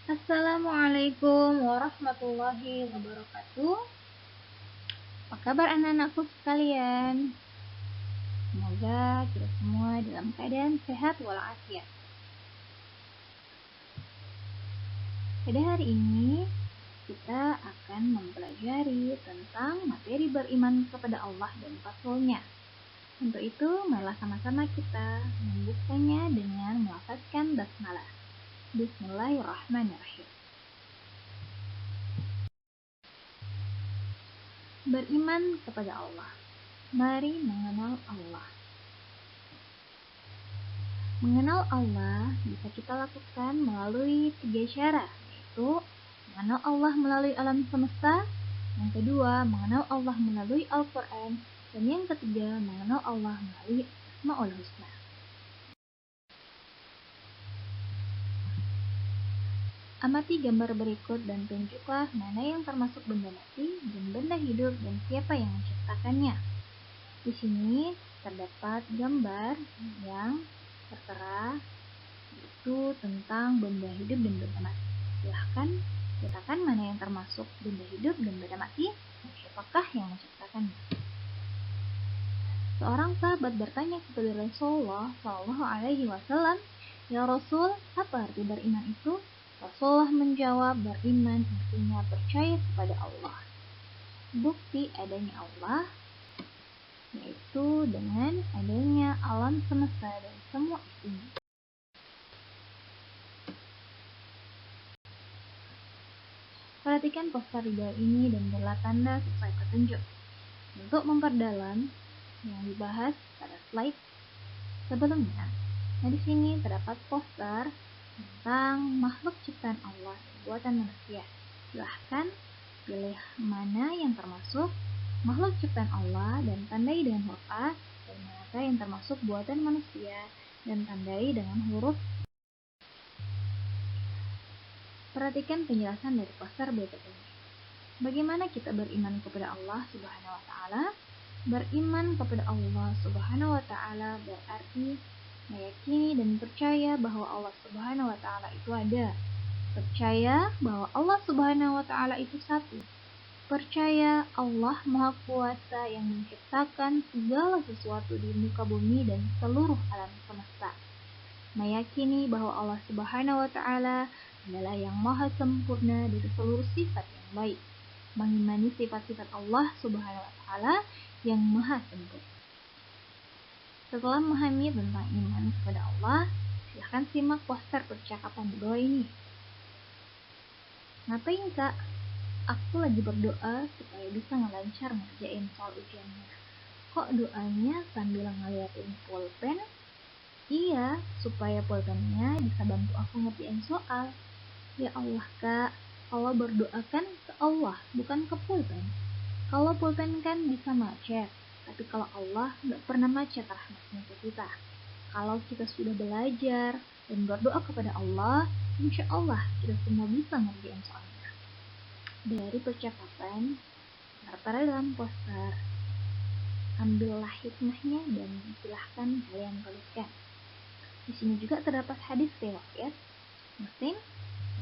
Assalamualaikum warahmatullahi wabarakatuh. Apa kabar anak-anakku sekalian? Semoga kita semua dalam keadaan sehat walafiat. Pada hari ini kita akan mempelajari tentang materi beriman kepada Allah dan Rasul-Nya. Untuk itu, marilah sama-sama kita membukanya dengan melafazkan basmalah. Bismillahirrahmanirrahim. Beriman kepada Allah. Mari mengenal Allah. Mengenal Allah bisa kita lakukan melalui 3 cara, yaitu mengenal Allah melalui alam semesta, yang kedua mengenal Allah melalui Al-Quran, dan yang ketiga mengenal Allah melalui Asmaul Husna. Amati gambar berikut dan tunjuklah mana yang termasuk benda mati dan benda hidup dan siapa yang menciptakannya. Di sini terdapat gambar yang tertera itu tentang benda hidup dan benda mati. Silahkan katakan mana yang termasuk benda hidup dan benda mati dan siapakah yang menciptakannya. Seorang sahabat bertanya kepada Rasulullah SAW, "Ya Rasul, apa arti beriman itu?" Rasulullah menjawab, beriman artinya percaya kepada Allah. Bukti adanya Allah yaitu dengan adanya alam semesta dan semua isinya. Perhatikan poster di bawah ini dan berilah tanda sesuai petunjuk. Untuk memperdalam yang dibahas pada slide sebelumnya, di sini terdapat poster tentang makhluk ciptaan Allah dan buatan manusia. Silahkan pilih mana yang termasuk makhluk ciptaan Allah dan tandai dengan huruf A, dan manakah yang termasuk buatan manusia dan tandai dengan huruf. Perhatikan penjelasan dari poster berikut ini. Bagaimana kita beriman kepada Allah Subhanahu wa Ta'ala? Beriman kepada Allah Subhanahu wa Ta'ala berarti meyakini dan percaya bahwa Allah Subhanahu wa Ta'ala itu ada. Percaya bahwa Allah Subhanahu wa Ta'ala itu satu. Percaya Allah Maha Kuasa yang menciptakan segala sesuatu di muka bumi dan seluruh alam semesta. Meyakini bahwa Allah Subhanahu wa Ta'ala adalah yang maha sempurna dari seluruh sifat yang baik. Mengimani sifat-sifat Allah Subhanahu wa Ta'ala yang maha sempurna. Setelah memahami tentang iman kepada Allah, silahkan simak poster percakapan di bawah ini. Ngapain kak? Aku lagi berdoa supaya bisa ngelancar ngerjain soal ujiannya. Kok doanya sambil ngeliatin pulpen? Iya, supaya pulpennya bisa bantu aku ngerjain soal. Ya Allah kak, kalau berdoa kan ke Allah, bukan ke pulpen. Kalau pulpen kan bisa macet, tapi kalau Allah nggak pernah macet rahmatnya ke kita. Kalau kita sudah belajar dan berdoa kepada Allah, insya Allah kita semua bisa ngerjain soalnya. Dari percakapan tertera dalam poster, ambillah hikmahnya dan silahkan kalian tuliskan. Di sini juga terdapat hadis riwayat Muslim,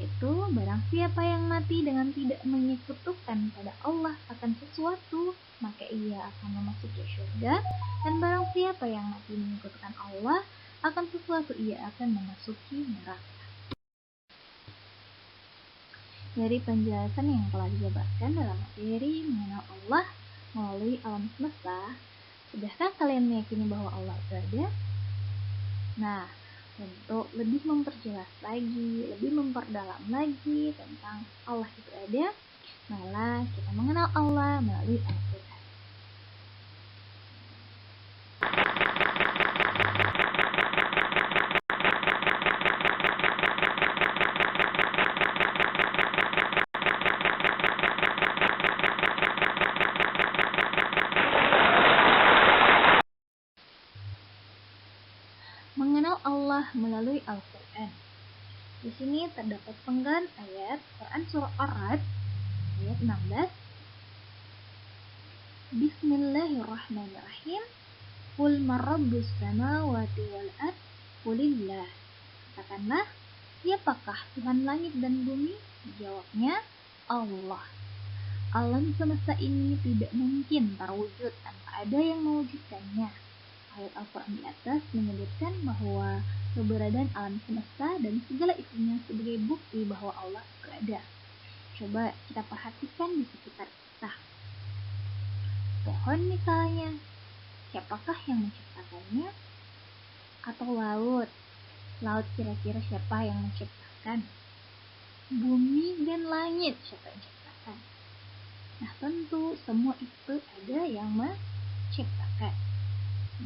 yaitu barang siapa yang mati dengan tidak menyekutukan pada Allah akan sesuatu, maka ia akan memasuki surga, dan barang siapa yang mati menyekutukan Allah akan sesuatu, ia akan memasuki neraka. Dari penjelasan yang telah dijabarkan dalam materi mengenal Allah melalui alam semesta, sudahkah kalian meyakini bahwa Allah itu ada? Nah, untuk lebih memperjelas lagi, lebih memperdalam lagi tentang Allah itu ada, malah kita mengenal Allah melalui Al-Quran. Mengenal Allah melalui Al-Quran. Di sini terdapat penggalan ayat Quran surah Ar-Ra'd ayat 16. Bismillahirrahmanirrahim. Qul man rabbus samawati wal ard? Qulillah. Katakanlah, siapakah Tuhan langit dan bumi? Jawabnya, Allah. Alam semesta ini tidak mungkin terwujud tanpa ada yang mewujudkannya. Ayat Al-Quran di atas menyebutkan bahwa keberadaan alam semesta dan segala isinya sebagai bukti bahwa Allah berada. Coba kita perhatikan di sekitar kita. Pohon misalnya, siapakah yang menciptakannya? Atau laut? Laut kira-kira siapa yang menciptakan? Bumi dan langit, siapa yang menciptakan? Nah, tentu semua itu ada yang menciptakan.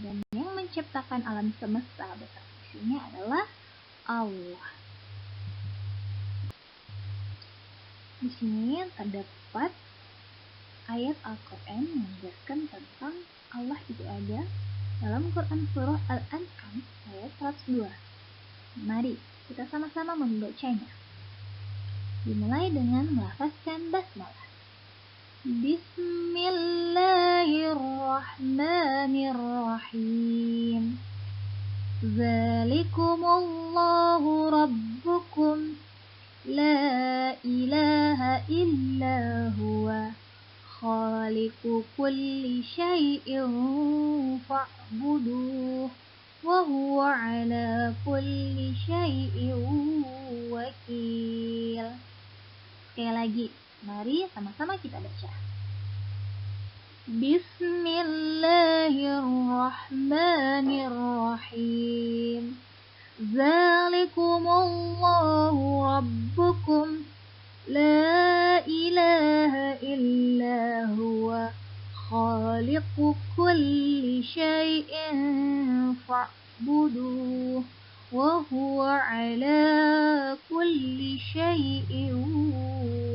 Dan yang menciptakan alam semesta beserta isinya adalah Allah. Di sini terdapat ayat Al-Quran yang menjelaskan tentang Allah itu ada dalam Quran Surah Al-An'am ayat 102. Mari kita sama-sama membacanya. Dimulai dengan melafazkan basmalah. Bismillahirrahmanirrahim. Zalikumullahu rabbukum la ilaha illa huwa khaliqu kulli syai'in fa'buduh wa huwa ala kulli syai'in wakil. Sekali lagi, mari sama-sama kita baca. Bismillahirrahmanirrahim. Zalikumullahu rabbukum la ilaha illa huwa khaliqu kulli syai'in fa'buduh wa huwa ala kulli syai'in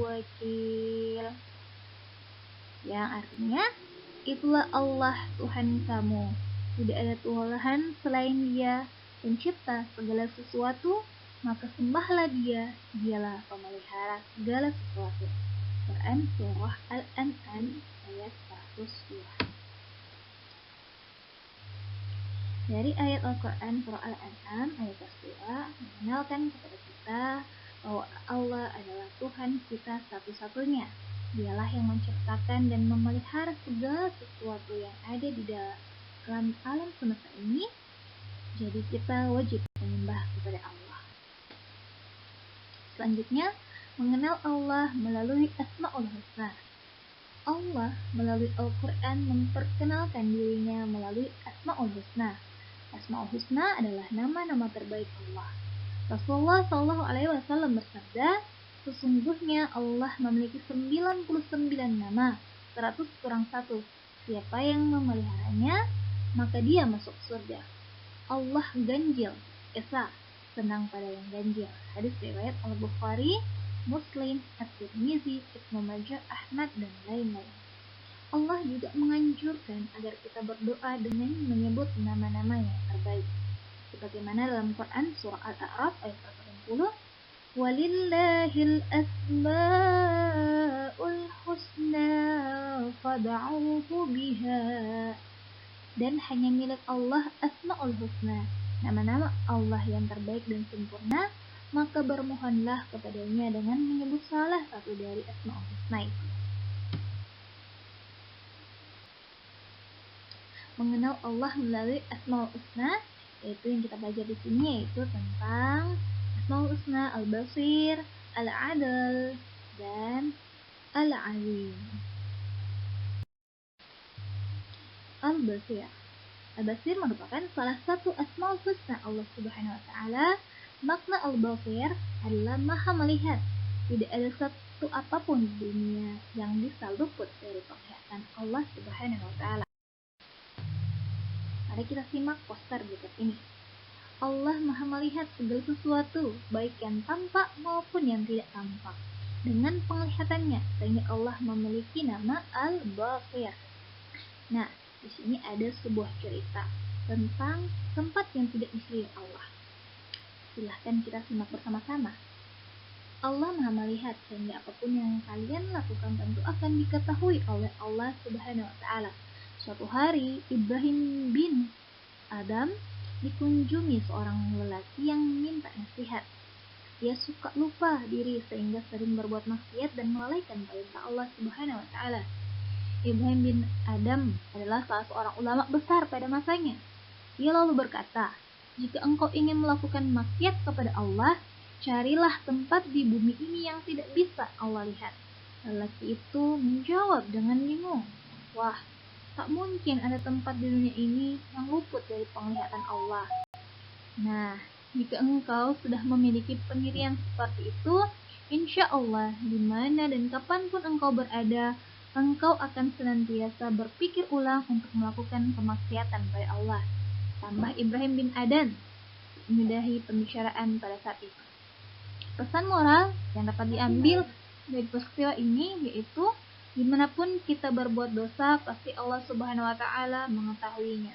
wakil. Yang artinya, itulah Allah Tuhan kamu, tidak ada Tuhan selain Dia, pencipta segala sesuatu, maka sembahlah Dia, Dialah pemelihara segala sesuatu. Quran Surah Al-An'am ayat 102. Dari ayat Al-Quran Surah Al-An'am ayat 102 mengenalkan kepada kita bahwa Allah adalah Tuhan kita satu-satunya. Dialah yang menciptakan dan memelihara segala sesuatu yang ada di dalam alam semesta ini. Jadi kita wajib menyembah kepada Allah. Selanjutnya, mengenal Allah melalui Asma'ul Husna. Allah melalui Al-Quran memperkenalkan dirinya melalui Asma'ul Husna. Asma'ul Husna adalah nama-nama terbaik Allah. Rasulullah SAW bersabda, sesungguhnya Allah memiliki 99 nama, 100 kurang 1. Siapa yang memeliharanya, maka dia masuk surga. Allah ganjil, esa, senang pada yang ganjil. Hadis riwayat Al-Bukhari, Muslim, At-Tirmizi, Ibnu Majah, Ahmad, dan lain-lain. Allah juga menganjurkan agar kita berdoa dengan menyebut nama-nama yang terbaik. Sebagaimana dalam Quran Surah Al-A'raf ayat 80, Walillahil asma'ul husna fad'uhu biha. Dan hanya milik Allah Asma'ul Husna, nama-nama Allah yang terbaik dan sempurna, maka bermohonlah kepadanya dengan menyebut salah satu dari Asma'ul Husna itu. Mengenal Allah melalui Asma'ul Husna, yaitu yang kita belajar di sini, yaitu tentang Asma'ul Husna Al-Basir, Al-Adil, dan Al-Alim. Al-Basir. Al-Basir merupakan salah satu Asma'ul Husna Allah Subhanahu wa Ta'ala. Makna Al-Basir adalah Maha melihat. Tidak ada satu apapun di dunia yang bisa luput dari penglihatan Allah Subhanahu wa Ta'ala. Mari kita simak poster berikut ini. Allah Maha melihat segala sesuatu, baik yang tampak maupun yang tidak tampak, dengan penglihatannya, sehingga Allah memiliki nama Al-Basir. Nah, di sini ada sebuah cerita tentang tempat yang tidak dilihat Allah. Silahkan kita simak bersama-sama. Allah Maha melihat sehingga apapun yang kalian lakukan tentu akan diketahui oleh Allah Subhanahu wa Ta'ala. Suatu hari, Ibrahim bin Adam dikunjungi seorang lelaki yang minta nasihat. Ia suka lupa diri sehingga sering berbuat maksiat dan melalaikan perintah Allah Subhanahu wa taala. Ibrahim bin Adam adalah salah seorang ulama besar pada masanya. Ia lalu berkata, "Jika engkau ingin melakukan maksiat kepada Allah, carilah tempat di bumi ini yang tidak bisa Allah lihat." Lelaki itu menjawab dengan bingung, "Wah, tak mungkin ada tempat di dunia ini yang luput dari penglihatan Allah." Nah, jika engkau sudah memiliki pendirian seperti itu, insya Allah di mana dan kapanpun engkau berada, engkau akan senantiasa berpikir ulang untuk melakukan kemaksiatan pada Allah. Tambah Ibrahim bin Adan menyudahi pembicaraan pada saat itu. Pesan moral yang dapat diambil dari peristiwa ini yaitu dimanapun kita berbuat dosa, pasti Allah Subhanahu wa taala mengetahuinya.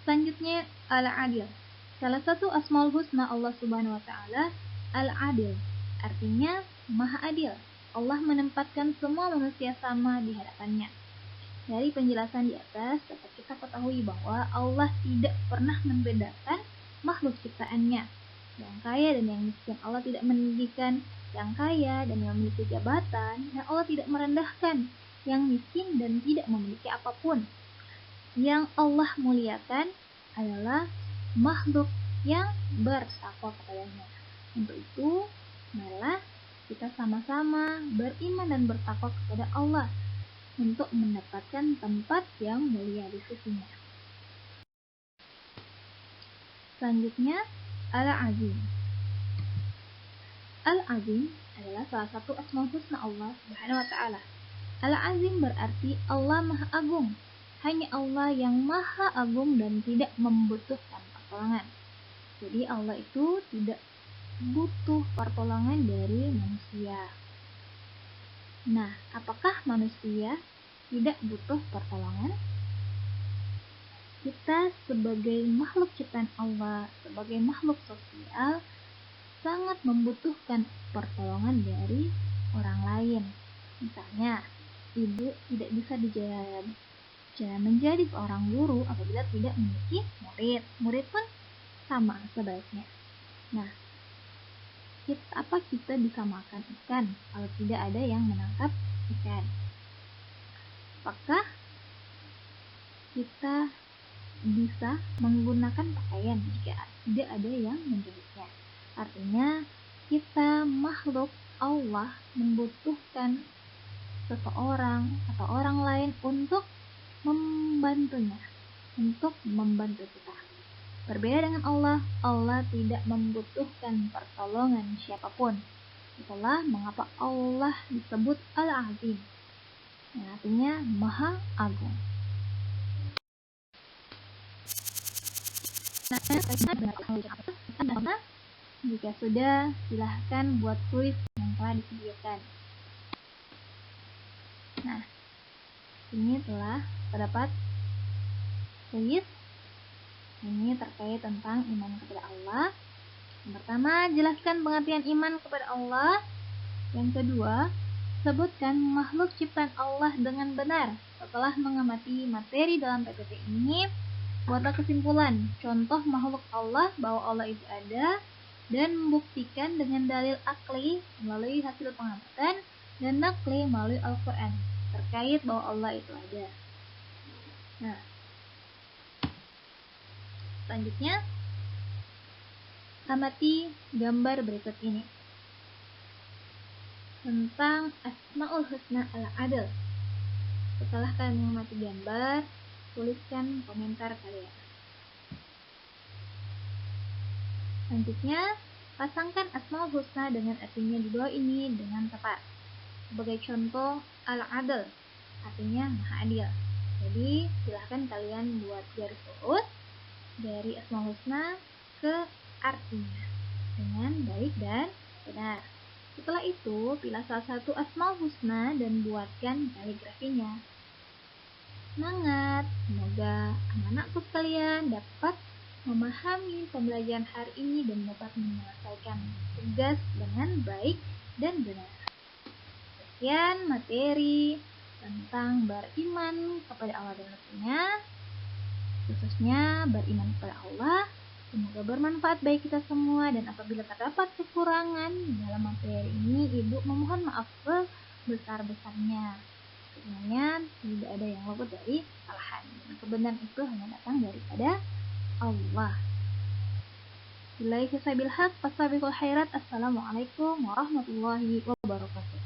Selanjutnya Al-Adil. Salah satu Asmaul Husna Allah Subhanahu wa taala Al-Adil, artinya Maha Adil. Allah menempatkan semua manusia sama di hadapannya. Dari penjelasan di atas dapat kita ketahui bahwa Allah tidak pernah membedakan makhluk ciptaannya. Yang kaya dan yang miskin Allah tidak meninggikan yang kaya dan yang memiliki jabatan, dan Allah tidak merendahkan yang miskin dan tidak memiliki apapun. Yang Allah muliakan adalah makhluk yang bertakwa kepadanya. Untuk itu, marilah kita sama-sama beriman dan bertakwa kepada Allah untuk mendapatkan tempat yang mulia di sisinya. Selanjutnya, Al-Azim. Al-Azim adalah salah satu asmaul husna Allah Subhanahu wa taala. Al-Azim berarti Allah Maha Agung. Hanya Allah yang Maha Agung dan tidak membutuhkan pertolongan. Jadi Allah itu tidak butuh pertolongan dari manusia. Nah, apakah manusia tidak butuh pertolongan? Kita sebagai makhluk ciptaan Allah, sebagai makhluk sosial, sangat membutuhkan pertolongan dari orang lain. Misalnya, ibu tidak bisa menjadi seorang guru apabila tidak memiliki murid. Murid pun sama sebaliknya. Nah, apa kita bisa makan ikan kalau tidak ada yang menangkap ikan? Apakah kita bisa menggunakan pakaian jika tidak ada yang menjahitnya? Artinya kita makhluk Allah membutuhkan seseorang atau orang lain untuk membantunya, untuk membantu kita. Berbeda dengan Allah, Allah tidak membutuhkan pertolongan siapapun. Itulah mengapa Allah disebut Al-Azim, yang artinya Maha Agung. Nah, jika sudah, silahkan buat kuis yang telah disediakan. Nah, ini telah terdapat kuis. Ini terkait tentang iman kepada Allah. Yang pertama, jelaskan pengertian iman kepada Allah. Yang kedua, sebutkan makhluk ciptaan Allah dengan benar. Setelah mengamati materi dalam PPT ini, buatlah kesimpulan. Contoh makhluk Allah bahwa Allah itu ada, dan membuktikan dengan dalil akli melalui hasil pengamatan dan nakli melalui Al-Quran terkait bahwa Allah itu ada. Nah, selanjutnya, amati gambar berikut ini tentang Asmaul Husna Al-Adil. Setelah kalian mengamati gambar, tuliskan komentar kalian. Selanjutnya, pasangkan Asmaul Husna dengan artinya di bawah ini dengan tepat. Sebagai contoh, Al-Adil artinya Maha Adil. Jadi, silahkan kalian buat garis lurus dari Asmaul Husna ke artinya dengan baik dan benar. Setelah itu, pilih salah satu Asmaul Husna dan buatkan kaligrafinya. Semangat! Semoga anak-anakku sekalian dapat memahami pembelajaran hari ini dan dapat menyelesaikan tugas dengan baik dan benar. Sekian materi tentang beriman kepada Allah dan Rasulnya, khususnya beriman kepada Allah Semoga bermanfaat bagi kita semua, dan apabila terdapat kekurangan dalam materi ini, Ibu memohon maaf sebesar-besarnya. Sebenarnya tidak ada yang luput dari kesalahan. Kebenaran itu hanya datang daripada Allah. Billahi fisaibil haq, fastabiqul khairat. Assalamualaikum warahmatullahi wabarakatuh.